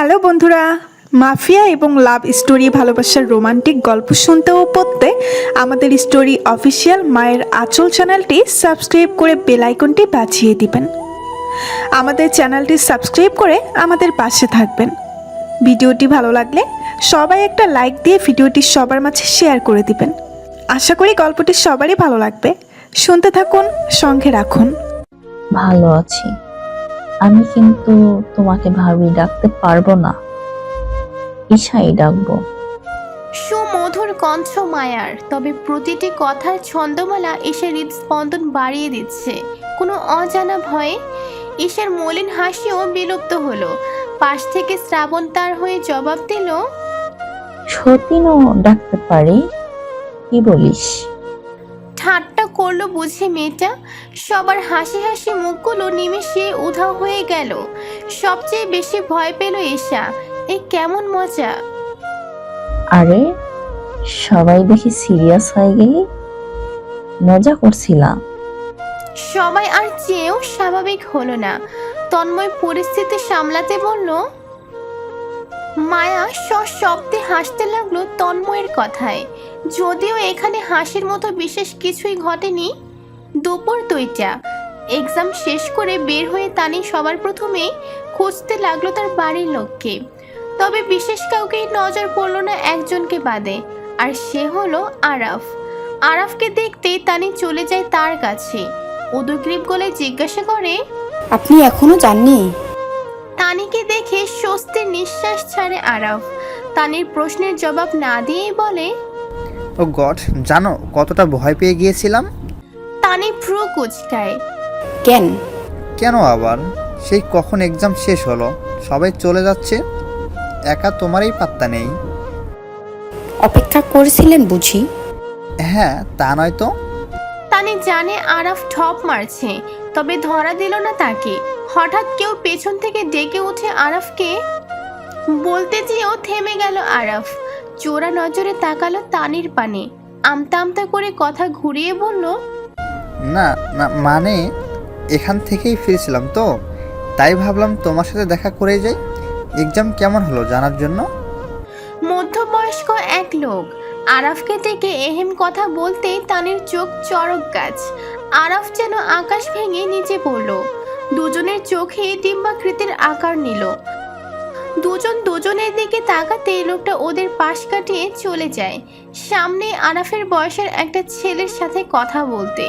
Hello বন্ধুরা, mafia এবং love story ভালোবাসার রোমান্টিক গল্প শুনতে ও পড়তে আমাদের স্টোরি অফিসিয়াল মায়ের আঁচল চ্যানেলটি সাবস্ক্রাইব করে বেল আইকনটি বাজিয়ে দিবেন। আমাদের চ্যানেলটি সাবস্ক্রাইব করে আমাদের পাশে থাকবেন। ভিডিওটি ভালো লাগলে সবাই একটা লাইক দিয়ে ভিডিওটি সবার মাঝে শেয়ার করে দিবেন। আশা করি গল্পটি সবারই ভালো লাগবে। শুনতে থাকুন, সঙ্গে রাখুন। ভালো আছি। আমি কিন্তু তোমাকে ভাবি ডাকতে পারবো না, ঈশাই ডাকবো। সুমধুর কণ্ঠ মায়ার, তবে প্রতিটি কথার ছন্দমালা ঈশার হৃদস্পন্দন বাড়িয়ে দিচ্ছে কোনো অজানা ভয়ে। ঈশার মলিন হাসিও বিলুপ্ত হলো। পাশ থেকে শ্রাবণ তার হয়ে জবাব দিল, সতীনও ডাকতে পারি, কি বলিস? ঠাট্টা করলো বুঝে মেয়েটা। সবার হাসি হাসি মুখগুলো নিমেষে উধাও হয়ে গেল। সবচেয়ে বেশি ভয় পেল ঈশা। এই কেমন মজা! আরে সবাই দেখি সিরিয়াস হয়ে গেলি, মজা করছিলাম। সবাই আর চেয়েও স্বাভাবিক হলো না। তন্ময় পরিস্থিতি সামলাতে বলল। মায়া সশব্দে হাসতে লাগলো তন্ময়ের কথায়। যদিও এখানে হাসির মতো বিশেষ কিছুই ঘটেনি। দুপুর 2টা, এক্সাম শেষ করে বের হয়ে তানি সবার প্রথমে খুঁজতে লাগলো তার বাড়ির লোককে। তবে বিশেষ কাউকেই নজর পড়ল না একজনকে বাদে, আর সে হলো আরাফ। আরাফকে দেখতেই তানি চলে যায় তার কাছে। উদগ্রীব গলায় জিজ্ঞাসা করে, আপনি এখনো যাননি? তানিকে দেখে স্বস্তির নিঃশ্বাস ছাড়ে আরাফ। তানির প্রশ্নের জবাব না দিয়েই বলে, ও গড, জানো কতটা ভয় পেয়ে গিয়েছিলাম। তানি ভ্রু কুঁচকায়। কেন? কেন আবার? সেই কখন এক্সাম শেষ হলো, সবাই চলে যাচ্ছে, একা তোমারই পাত্তা নেই। অপেক্ষা করেছিলেন বুঝি? হ্যাঁ, তা নয় তো। তানি জানে আরাফ ঠপ মারছে, তবে ধরা দিল না তাকে। হঠাৎ কেউ পেছন থেকে ডেকে ওঠে আরাফকে। বলতে যেও থেমে গেল আরাফ। চোরা নজরে তাকালো তানির পানে। আমতা আমতা করে কথা ঘুরিয়ে বলল, না না, মানে এখান থেকেই ফিরছিলাম তো, তাই ভাবলাম তোমার সাথে দেখা করে যাই, এক্সাম কেমন হলো জানার জন্য। মধ্যবয়স্ক এক লোক আরাফকে ডেকে এহেম কথা বলতেই তানির চোখ চড়ক গাছ। আরাফ যেন আকাশ ভেঙে নিচে পড়ল। দুজনের চোখে ডিম্বাকৃতির আকার নিল। দুজন দুজনের দিকে তাকাতে লোকটা ওদের পাশ কাটিয়ে চলে যায়, সামনে আরাফের বয়সের একটা ছেলের সাথে কথা বলতে।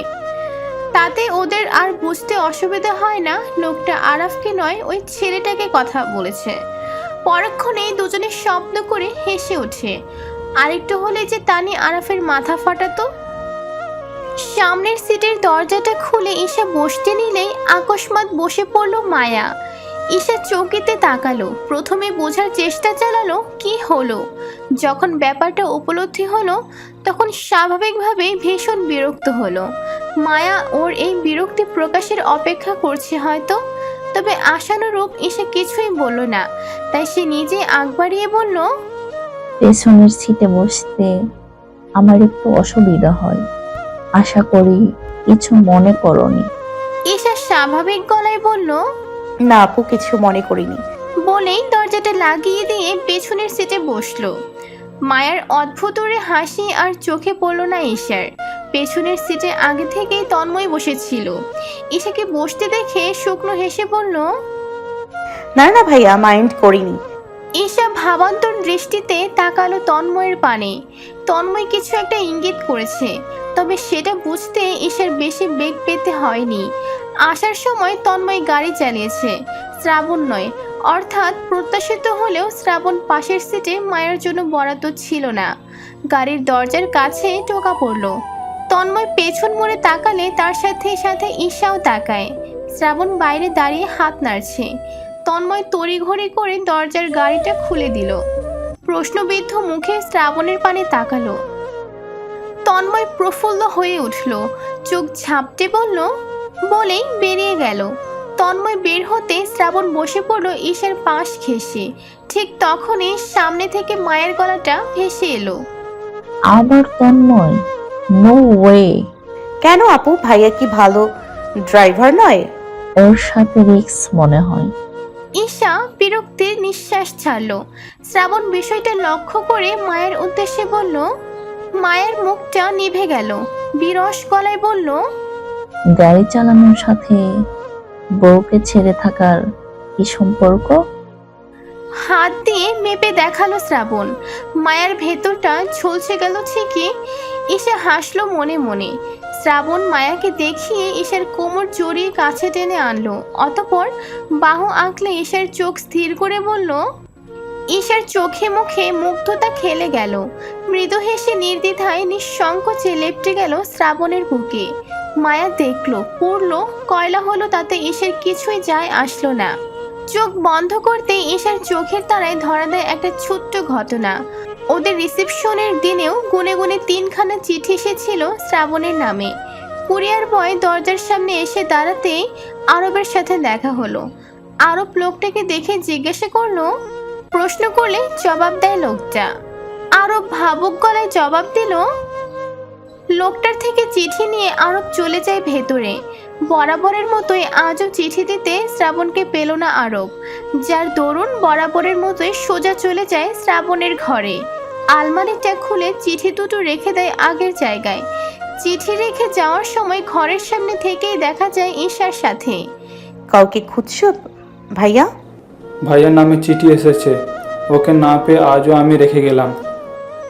তাতে ওদের আর বুঝতে অসুবিধা হয় না লোকটা আরাফকে নয়, ওই ছেলেটাকে কথা বলেছে। পরক্ষণেই দুজনে শব্দ করে হেসে ওঠে। আরেকটু হলে যে তানি আরাফের মাথা ফাটাতো। সামনের সিটের দরজাটা খুলে ঈশা বসতে নিলেই আকস্মাৎ বসে পড়ল মায়া। ঈশা চৌকিতে তাকালো, প্রথমে বোঝার চেষ্টা চালালো কি হলো। যখন ব্যাপারটা উপলব্ধি হলো তখন স্বাভাবিকভাবেই ভীষণ বিরক্ত হলো। মায়া ওর এই বিরক্তি প্রকাশের অপেক্ষা করছে হয়তো। তবে আশানুরূপ ঈশা কিছুই বলল না, তাই সে নিজে আগ বাড়িয়ে বলল, পেছনের সিটে বসতে আমার একটু অসুবিধা হয়, আশা করি কিছু মনে করনি। ঈশা স্বাভাবিক গলায় বলল, না আপু, কিছু মনে করিনি। বলেই দরজাটা লাগিয়ে দিয়ে পেছনের সিটে বসলো। মায়ার অদ্ভুত ওরে হাসি আর চোখে পড়ল না ঈশার। পেছনের সিটে আগে থেকেই তন্ময় বসেছিল। ঈশাকে বসতে দেখে শুকনো হেসে বলল, না না ভাইয়া, মাইন্ড করিনি। ঈশা ভাবান্তর দৃষ্টিতে তাকালো তন্ময়ের পানে। তন্ময় কিছু একটা ইঙ্গিত করেছে, তবে সেটা বুঝতে ঈশার বেশি বেগ পেতে হয়নি। আসার সময় তন্ময় গাড়ি চালিয়েছে, শ্রাবণ নয়। অর্থাৎ প্রত্যাশিত হলেও শ্রাবণ পাশের সিটে মায়ের জন্য বরাদ্দ ছিল না। গাড়ির দরজার কাছে টোকা পড়ল। তন্ময় পেছন মুড়ে তাকালে তার সাথে সাথে ঈশাও তাকায়। শ্রাবণ বাইরে দাঁড়িয়ে হাত নাড়ছে। তন্ময় তড়িঘড়ি করে দরজার গাড়িটা খুলে দিল। প্রশ্নবিদ্ধ মুখে শ্রাবণের পানে তাকালো। তন্ময় প্রফুল্ল হয়ে উঠল, চোখ ঝাপটে বলল, বলেই বেরিয়ে গেল। তন্ময় বের হতে শ্রাবণ বসে পড়ল ঈশার পাশ ঘেঁষে। ঠিক তখনই সামনে থেকে মায়ের গলাটা ভেসে এলো, আবার তন্ময়? No way. কেন আপু, ভাইয়া কি ভালো ড্রাইভার নয়? ওর সাথে রিস্ক মনে হয়। ঈশা বিরক্তির নিঃশ্বাস ছাড়ল। শ্রাবণ বিষয়টা লক্ষ্য করে মায়ের উদ্দেশ্যে বলল। মায়ের মুখটা নিভে গেল, বিরস গলায় বলল, গাড়ি চালানোর সাথে বউকে ছেড়ে থাকার কি সম্পর্ক? হাত দিয়ে মেপে দেখালো শ্রাবণ। মায়ের ভেতরটা ঝলসে গেল ঠিকই। ঈশা হাসলো মনে মনে। শ্রাবণ মায়াকে দেখিয়ে ঈশার কোমর জড়িয়ে কাছে টেনে আনলো, অতঃপর বাহু আঁকলে ঈশার চোখ স্থির করে বলল। ঈশার চোখে মুখে মুগ্ধতা খেলে গেল। মৃদু হেসে নির্দ্বিধায় নিঃসংকোচে লেপ্টে গেল শ্রাবণের বুকে। মায়া দেখলো, পড়লো, কয়লা হলো, তাতে ঈশার কিছুই যায় আসলো না। চোখ বন্ধ করতে ঈশার চোখের তারায় ধরা দেয় একটা ছোট্ট ঘটনা। ওদের রিসেপশনের দিনেও গুনে গুনে 3খানা চিঠি এসেছিল শ্রাবণের নামে। কুরিয়ার বয় দরজার সামনে এসে দাঁড়াতেই আরবের সাথে দেখা হলো। আরব লোকটাকে দেখে জিজ্ঞাসা করলো, প্রশ্ন করলে জবাব দেয় লোকটা। আরব ভাবুক গলায় জবাব দিল। লোকটার থেকে চিঠি নিয়ে আরব চলে যায় ভেতরে। বরাবরের মতোই আজও চিঠি দিতে শ্রাবণকে পেল না আরব, যার দরুন বরাবরের মতোই সোজা চলে যায় শ্রাবণের ঘরে। আলমারিটা খুলে চিঠি দুটো রেখে দেয় আগের জায়গায়। চিঠি রেখে যাওয়ার সময় ঘরের সামনে থেকেই দেখা যায় ঈশার সাথে। কাউকে খুঁজছো ভাইয়া? ভাইয়ার নামে চিঠি এসেছে, ওকে না পেয়ে আজও আমি রেখে গেলাম।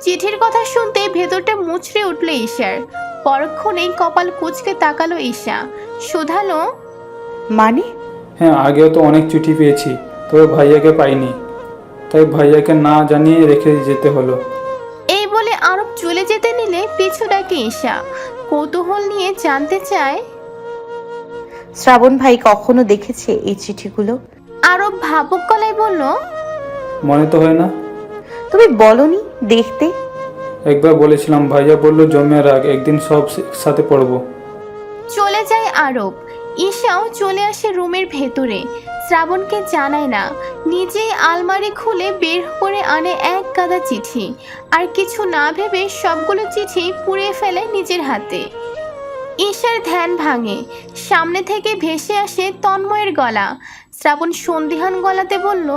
চিঠির কথা শুনতে ভেতরটা মুচড়ে উঠল ঈশার। পরক্ষণেই কপাল কুঁচকে তাকালো ঈশা, শোধালো, মানে? হ্যাঁ, আগেও তো অনেক চিঠি পেয়েছি, তবে ভাইয়াকে পাইনি, তাই ভাইয়াকে না জানিয়ে রেখে যেতে হলো। এই বলে আরব চলে যেতে নিলে পিছু ডাকে ঈশা। কৌতূহল নিয়ে জানতে চায়, শ্রাবণ ভাই কখনো দেখেছে এই চিঠিগুলো? আরব ভাবুক গলায় বলল, মনে তো হয় না। তুমি বলনি দেখতে? একবার বলেছিলাম, ভাইয়া বলল জমিয়ে রাখ, একদিন সব একসাথে পড়বো। চলে যায় আরব। ঈশাও চলে আসে রুমের ভেতরে। শ্রাবণকে জানায় না, নিজেই আলমারি খুলে বের করে আনে এক গাদা চিঠি। আর কিছু না ভেবে সবগুলো চিঠি পুড়িয়ে ফেলে নিজের হাতে। ঈশার ধ্যান ভাঙে। সামনে থেকে ভেসে আসে তন্ময়ের গলা। শ্রাবণ সন্দিহান গলাতে বলল,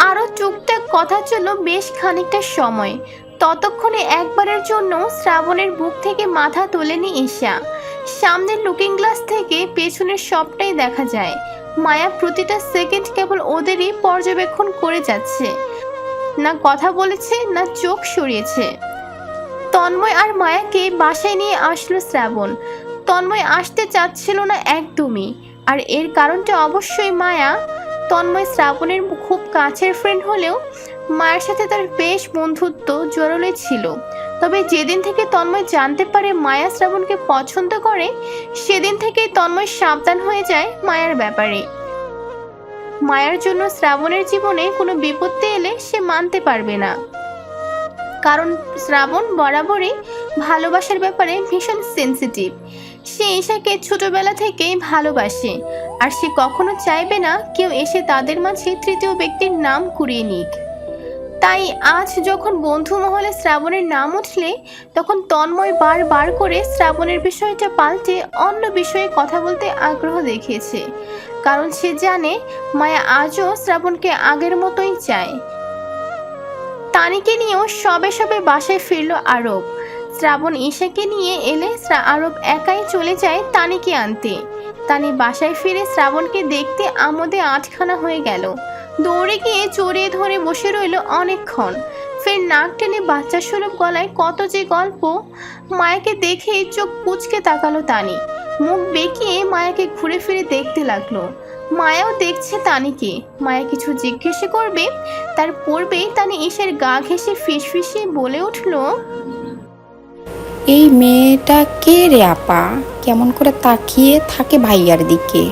আরও টুকটাক কথা চলল বেশ খানিকটা সময়। ততক্ষণে একবারের জন্য শ্রাবণের বুক থেকে মাথা তোলেনি ঈশা। সামনের লুকিং গ্লাস থেকে পেছনের সবটাই দেখা যায়। মায়া প্রতিটা সেকেন্ড কেবল ওদেরই পর্যবেক্ষণ করে যাচ্ছে। না কথা বলেছে, না চোখ সরিয়েছে। তন্ময় আর মায়াকে বাসায় নিয়ে আসলো শ্রাবণ। তন্ময় আসতে চাচ্ছিল না একদমই, আর এর কারণটা অবশ্যই মায়া। তন্ময় শ্রাবণের খুব কাছের ফ্রেন্ড হলেও মায়ের সাথে তার বেশ বন্ধুত্ব জড়লে ছিল। তবে যেদিন থেকে তন্ময় জানতে পারে মায়া শ্রাবণকে পছন্দ করে, সেদিন থেকেই তন্ময় সাবধান হয়ে যায় মায়ার ব্যাপারে। মায়ার জন্য শ্রাবণের জীবনে কোনো বিপত্তি এলে সে মানতে পারবে না, কারণ শ্রাবণ বরাবরই ভালোবাসার ব্যাপারে ভীষণ সেনসিটিভ। সে ঈশাকে ছোটবেলা থেকেই ভালোবাসে, আর সে কখনো চাইবে না কেউ এসে তাদের মাঝে তৃতীয় ব্যক্তির নাম কুড়িয়ে নিক। তাই আজ যখন বন্ধু মহলে শ্রাবণের নাম উঠলে, তখন তন্ময় বারবার করে শ্রাবণের বিষয়টা পাল্টে অন্য বিষয়ে কথা বলতে আগ্রহ দেখিয়েছে, কারণ সে জানে মায়া আজও শ্রাবণকে আগের মতোই চায়। তানিকে নিয়েও সবে সবে বাসায় ফিরল আরব। শ্রাবণ ঈশাকে নিয়ে এলে আরব একাই চলে যায় তানিকে আনতে। তানি বাসায় ফিরে শ্রাবণকে দেখতে আমোদে আটখানা হয়ে গেল। দৌড়ে গিয়ে জড়িয়ে ধরে বসে রইল অনেকক্ষণ। ফের নাক টেনে বাচ্চা সুলভ গলায় কত যে গল্প। মায়াকে দেখে চোখ কুঁচকে তাকালো তানি। মুখ বেঁকিয়ে মায়াকে ঘুরে ফিরে দেখতে লাগলো। মায়াও দেখছে তানিকে। মায়া কিছু জিজ্ঞেস করবে, তার পূর্বেই তানি ঈশার গা ঘেঁষে ফিসফিসিয়ে বলে উঠল, এই মেয়েটা কে রে আপা? কেমন করে তাকিয়ে থাকে ভাইয়ার দিকে?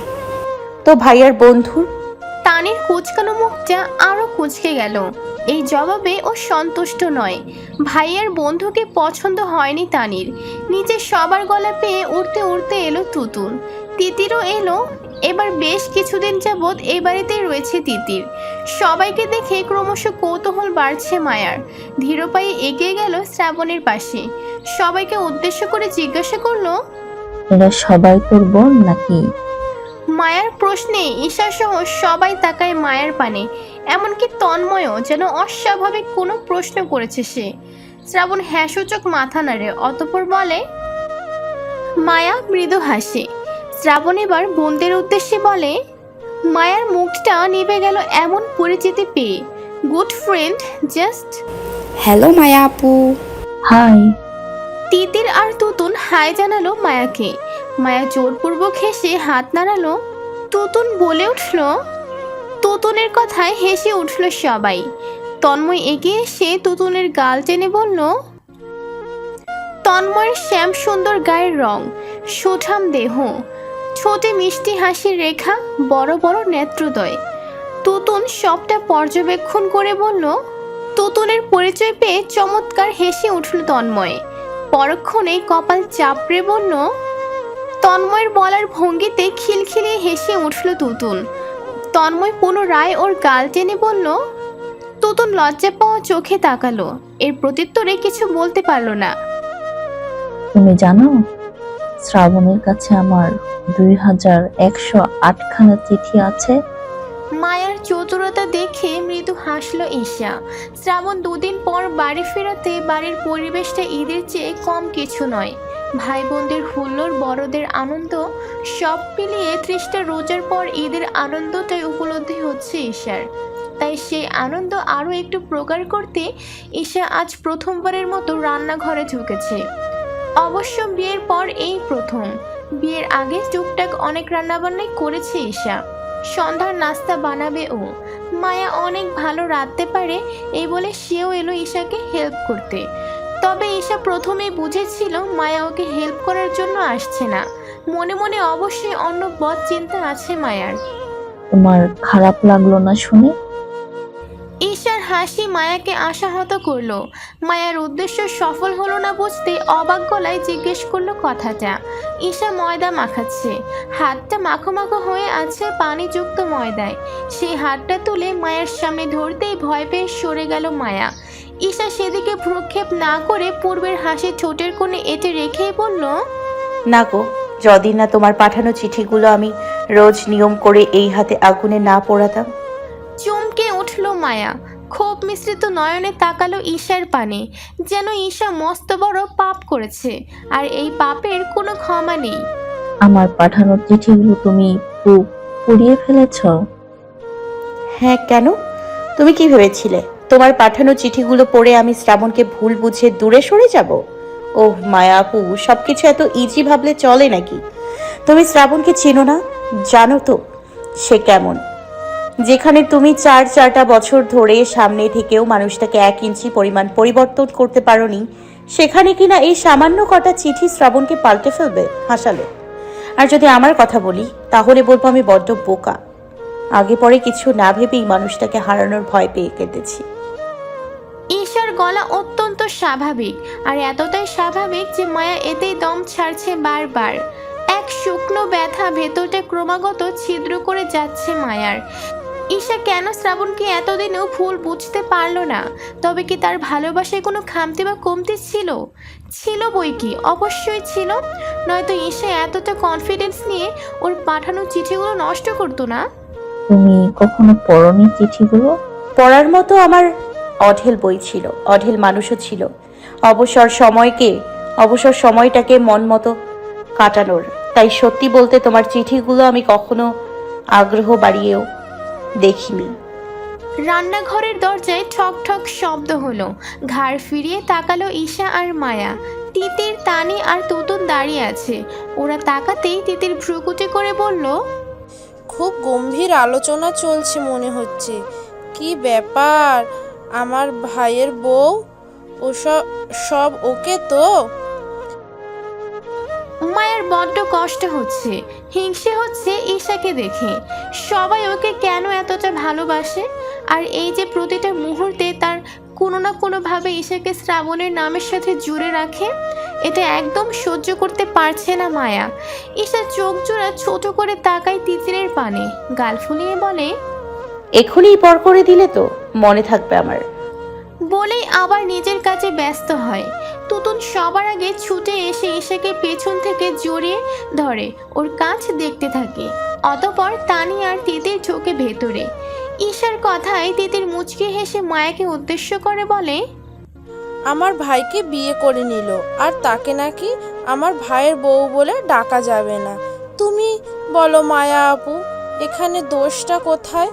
তো ভাইয়ার বন্ধুর। তানির কুচকানো মুখটা আরো কুচকে গেল। এই জবাবে ও সন্তুষ্ট নয়। ভাইয়ার বন্ধুকে পছন্দ হয়নি তানির। নিচে সবার গলা পেয়ে উড়তে উড়তে এলো তুতুন। তিতিরও এলো। এবার বেশ কিছুদিন যাবৎ এই বাড়িতেই রয়েছে তিতির। সবাইকে দেখে ক্রমশ কৌতূহল বাড়ছে মায়ার। ধীর পায়ে এগিয়ে গেল শ্রাবণের পাশে। সবাইকে উদ্দেশ্য করে জিজ্ঞাসা করলো, এরা সবাই তোর বোন নাকি? মায়ার প্রশ্নে ঈশা সহ সবাই তাকায় মায়ের পানে, এমনকি তন্ময়ও যেন অস্বাভাবিক কোনো প্রশ্ন করেছে সে। শ্রাবণ হ্যাঁসূচক মাথা নাড়ে, অতঃপর বলে। মায়া মৃদু হাসে। শ্রাবণ এবার বোনদের উদ্দেশ্যে বলে। মায়ার মুখটা নিভে গেল এমন পরিচিতি পেয়ে। Good friend just. হ্যালো মায়া আপু। হাই। তিতির আর তুতুন হাই জানালো মায়াকে। মায়া জোরপূর্বক হেসে হাত নাড়ালো। তুতুন বলে উঠল। তুতুনের কথায় হেসে উঠল সবাই। তন্ময় এগিয়ে এসে তুতুনের গাল টেনে বলল। তন্ময়ের শ্যাম সুন্দর গায়ের রং, সুঠাম দেহ, ঠোঁটে মিষ্টি হাসির রেখা, বড় বড় নেত্রদয়। তুতুন সবটা পর্যবেক্ষণ করে বলল। তুতুনের পরিচয় পেয়ে চমৎকার হেসে উঠল তন্ময়। পরক্ষণে কপাল চাপড়ে বলল। তন্ময়ের বলার ভঙ্গিতে খিলখিলিয়ে হেসে উঠল তুতুন। তন্ময় পুনরায় ওর গাল টেনে বলল। তুতুন লজ্জা পাওয়া চোখে তাকালো। এর প্রত্যুত্তরে কিছু বলতে পারল না। তুমি জানো শ্রাবণের কাছে আমার 2108 খানা চিঠি আছে। মায়ার চতুরতা দেখে মৃদু হাসলো ঈশা। শ্রাবণ দুদিন পর বাড়ি ফেরাতে বাড়ির পরিবেশটা ঈদের চেয়ে কম কিছু নয়। ভাই বোনদের হুল্লোড়, বড়দের আনন্দ, সব মিলিয়ে 30টা রোজার পর ঈদের আনন্দটাই উপলব্ধি হচ্ছে ঈশার। তাই সেই আনন্দ আরও একটু প্রগাঢ় করতে ঈশা আজ প্রথমবারের মতো রান্নাঘরে ঢুকেছে। অবশ্য বিয়ের পর এই প্রথম। বিয়ের আগে টুকটাক অনেক রান্নাবান্নাই করেছে ঈশা। সন্ধ্যার নাস্তা বানাবে ও। মায়া অনেক ভালো রাঁধতে পারে, এই বলে সেও এলো ঈশাকে হেল্প করতে। তবে ঈশা প্রথমেই বুঝেছিল মায়া ওকে হেল্প করার জন্য আসছে না। মনে মনে অবশ্যই অন্য বদ চিন্তা আছে মায়ার। তোমার খারাপ লাগলো না শুনে? ঈশার হাসি মায়াকে আশাহত করলো। মায়ার উদ্দেশ্য সফল হলো না বুঝতে অবাক গলায় জিজ্ঞেস করলো কথাটা। ঈশা ময়দা মাখাচ্ছে। হাতটা মাখো মাখো হয়ে আছে পানিযুক্ত ময়দায়। সেই হাতটা তুলে মায়ের সামনে ধরতেই ভয় পেয়ে সরে গেল মায়া। ঈশা সেদিকে ভ্রুক্ষেপ না করে পূর্বের হাসি ঠোঁটের কোণে এঁটে রেখেই বলল। না গো, যদিন না তোমার পাঠানো চিঠিগুলো আমি রোজ নিয়ম করে এই হাতে আগুনে না পোড়াতাম। চমকে উঠল মায়া। ক্ষোভ মিশ্রিত নয়নে তাকালো ঈশার পানে, যেন ঈশা মস্ত বড় পাপ করেছে আর এই পাপের কোনো ক্ষমা নেই। আমার পাঠানো চিঠিগুলো তুমি পুড়িয়ে ফেলেছ? হ্যাঁ, কেন? তুমি কি ভেবেছিলে তোমার পাঠানো চিঠিগুলো পড়ে আমি শ্রাবণকে ভুল বুঝে দূরে সরে যাব? ওহ মায়া আপু, সবকিছু এত ইজি ভাবলে চলে নাকি? তুমি শ্রাবণকে চেনো না, জানো তো সে কেমন। যেখানে তুমি 4টা বছর ধরে সামনে থেকেও মানুষটাকে 1 ইঞ্চি পরিমাণ পরিবর্তন করতে পারোনি, সেখানে কিনা এই সামান্য কটা চিঠি শ্রাবণকে পাল্টে ফেলবে? হাসালে। আর যদি আমার কথা বলি তাহলে বলবো আমি বড্ড বোকা। আগে পরে কিছু না ভেবেই মানুষটাকে হারানোর ভয় পেয়ে কেটেছি। ঈশার গলা অত্যন্ত স্বাভাবিক, আর এতটাই স্বাভাবিক যে মায়া এতেই দম ছাড়ছে বারবার। এক শুকনো ব্যথা ভেতরটা ক্রমাগত ছিদ্র করে যাচ্ছে মায়ার। ঈশা কেন শ্রাবণকে এতদিনেও ভুল বুঝতে পারল না? তবে কি তার ভালোবাসায় কোনো খামতি বা কমতি ছিল? ছিল বই কি, অবশ্যই ছিল। নয়তো ঈশা এতটা কনফিডেন্স নিয়ে ওর পাঠানো চিঠিগুলো নষ্ট করতো না। তুমি কখনো পড়নি চিঠিগুলো? পড়ার মতো আমার অঢেল বই ছিল, অঢেল মানুষও ছিল। অবসর সময়টাকে মন মতো কাটানোর। তাই সত্যি বলতে তোমার চিঠিগুলো আমি কখনো আগ্রহ বাড়িয়েও দেখিনি। রান্নাঘরের দরজায় ঠক ঠক শব্দ হলো। ঘাড় ফিরিয়ে তাকালো ঈশা আর মায়া। তিতির, তানি আর তুতুন দাঁড়িয়ে আছে। ওরা তাকাতেই তিতির ভ্রুকুটি করে বলল। খুব গম্ভীর আলোচনা চলছে মনে হচ্ছে। কি ব্যাপার? আমার ভাইয়ের বউ সব ওকে তো? মায়ের বড্ড কষ্ট হচ্ছে, হিংসে হচ্ছে ঈশাকে দেখে। সবাই ওকে কেন এতটা ভালোবাসে, আর এই যে প্রতিটা মুহূর্তে তার কোনো না কোনোভাবে ঈশাকে শ্রাবণের নামের সাথে জুড়ে রাখে, এটা একদম সহ্য করতে পারছে না মায়া। ঈশা চোখ জোড়া ছোট করে তাকায় তিতিরের পানে, গাল ফুলিয়ে বলে, এখনই পর করে দিলে তো মনে থাকবে আমার। বলেই আবার নিজের কাজে ব্যস্ত হয়। তুতুন সবার আগে ছুটে এসে ঈশাকে পেছন থেকে জড়িয়ে ধরে ওর কাজ দেখতে থাকে। অতঃপর তানি আর তিতির ঝোঁকে ভেতরে। ঈশার কথায় তিতির মুচকি হেসে মায়াকে উদ্দেশ্য করে বলে, আমার ভাইকে বিয়ে করে নিল, আর তাকে নাকি আমার ভাইয়ের বউ বলে ডাকা যাবে না। তুমি বলো মায়া আপু, এখানে দোষটা কোথায়?